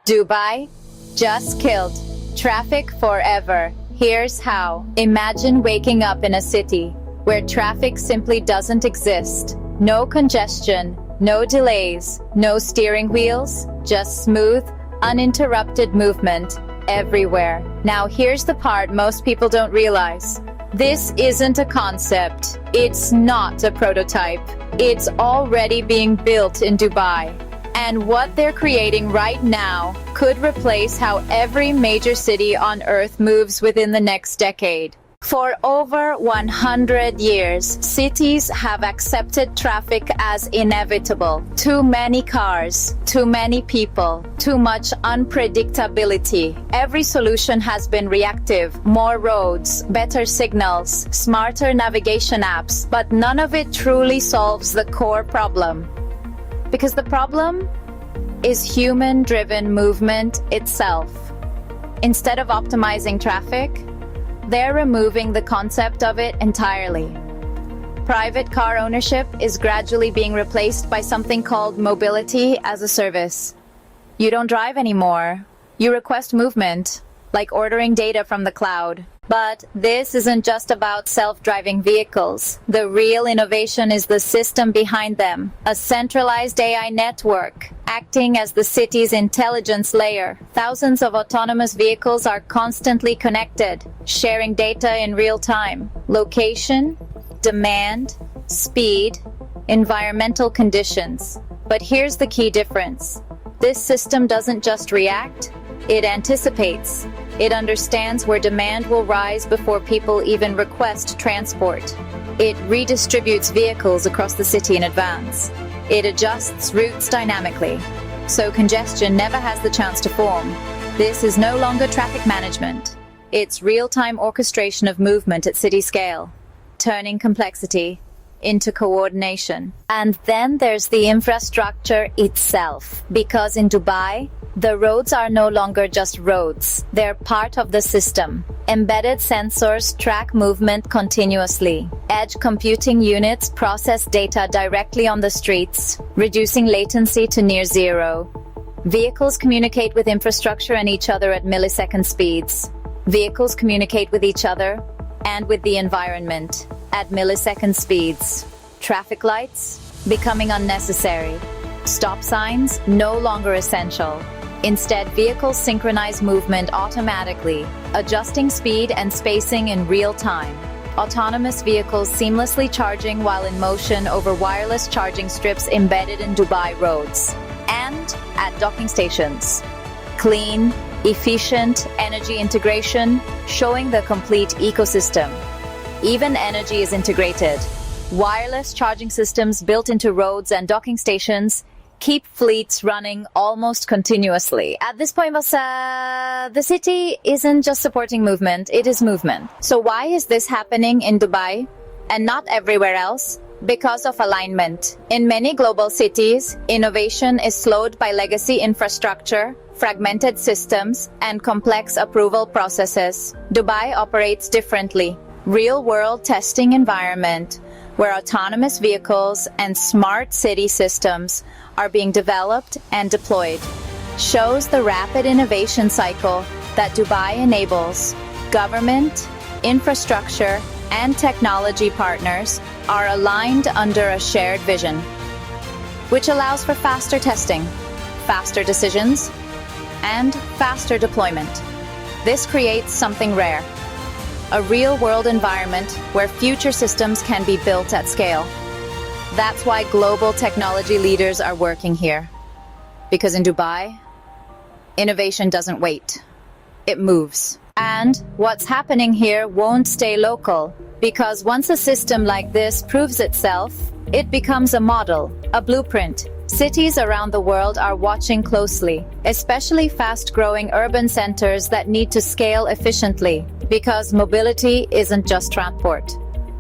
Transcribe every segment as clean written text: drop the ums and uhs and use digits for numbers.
Dubai just killed traffic forever. Here's how. Imagine waking up in a city where traffic simply doesn't exist. No congestion, no delays, no steering wheels, just smooth, uninterrupted movement everywhere. Now here's the part most people don't realize. This isn't a concept. It's not a prototype. It's already being built in Dubai. And what they're creating right now could replace how every major city on Earth moves within the next decade. For over 100 years, cities have accepted traffic as inevitable. Too many cars, too many people, too much unpredictability. Every solution has been reactive. More roads, better signals, smarter navigation apps, but none of it truly solves the core problem. Because the problem is human-driven movement itself. Instead of optimizing traffic, they're removing the concept of it entirely. Private car ownership is gradually being replaced by something called mobility as a service. You don't drive anymore. You request movement, like ordering data from the cloud. But this isn't just about self-driving vehicles. The real innovation is the system behind them. A centralized AI network, acting as the city's intelligence layer. Thousands of autonomous vehicles are constantly connected, sharing data in real time. Location, demand, speed, environmental conditions. But here's the key difference. This system doesn't just react, it anticipates. It understands where demand will rise before people even request transport. It redistributes vehicles across the city in advance. It adjusts routes dynamically, so congestion never has the chance to form. This is no longer traffic management. It's real-time orchestration of movement at city scale, turning complexity into coordination. And then there's the infrastructure itself. Because in Dubai, the roads are no longer just roads. They're part of the system. Embedded sensors track movement continuously. Edge computing units process data directly on the streets, reducing latency to near zero. Vehicles communicate with infrastructure and each other at millisecond speeds. Vehicles communicate with each other and with the environment at millisecond speeds. Traffic lights becoming unnecessary. Stop signs no longer essential. Instead, vehicles synchronize movement automatically, adjusting speed and spacing in real time. Autonomous vehicles seamlessly charging while in motion over wireless charging strips embedded in Dubai roads and at docking stations. Clean, efficient energy integration, showing the complete ecosystem. Even energy is integrated. Wireless charging systems built into roads and docking stations keep fleets running almost continuously. At this point, the city isn't just supporting movement, it is movement. So why is this happening in Dubai and not everywhere else? Because of alignment. In many global cities, innovation is slowed by legacy infrastructure, fragmented systems, and complex approval processes. Dubai operates differently. Real-world testing environment where autonomous vehicles and smart city systems are being developed and deployed, shows the rapid innovation cycle that Dubai enables. Government, infrastructure, and technology partners are aligned under a shared vision, which allows for faster testing, faster decisions, and faster deployment. This creates something rare, a real-world environment where future systems can be built at scale. That's why global technology leaders are working here. Because in Dubai, innovation doesn't wait. It moves. And what's happening here won't stay local, because once a system like this proves itself, it becomes a model, a blueprint. Cities around the world are watching closely, especially fast-growing urban centers that need to scale efficiently, because mobility isn't just transport.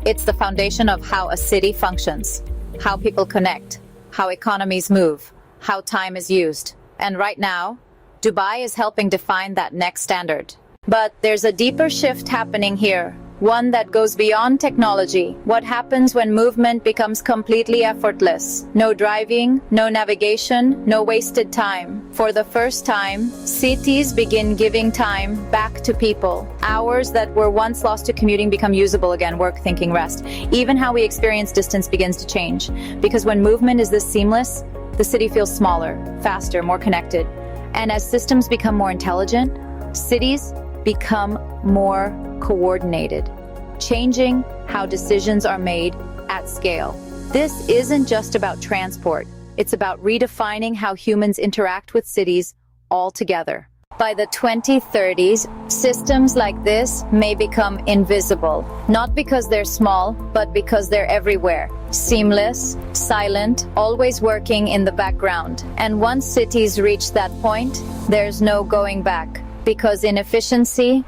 It's the foundation of how a city functions, how people connect, how economies move, how time is used. And right now, Dubai is helping define that next standard. But there's a deeper shift happening here. one that goes beyond technology. What happens when movement becomes completely effortless? No driving, no navigation, no wasted time. For the first time, cities begin giving time back to people. Hours that were once lost to commuting become usable again: work, thinking, rest. Even how we experience distance begins to change. Because when movement is this seamless, the city feels smaller, faster, more connected. And as systems become more intelligent, cities become more coordinated, changing how decisions are made at scale. This isn't just about transport. It's about redefining how humans interact with cities altogether. By the 2030s, systems like this may become invisible, not because they're small, but because they're everywhere. Seamless, silent, always working in the background. And once cities reach that point, there's no going back, because inefficiency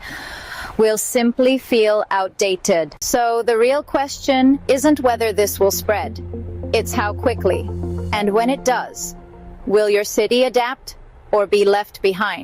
will simply feel outdated. So the real question isn't whether this will spread, it's how quickly. And when it does, will your city adapt or be left behind?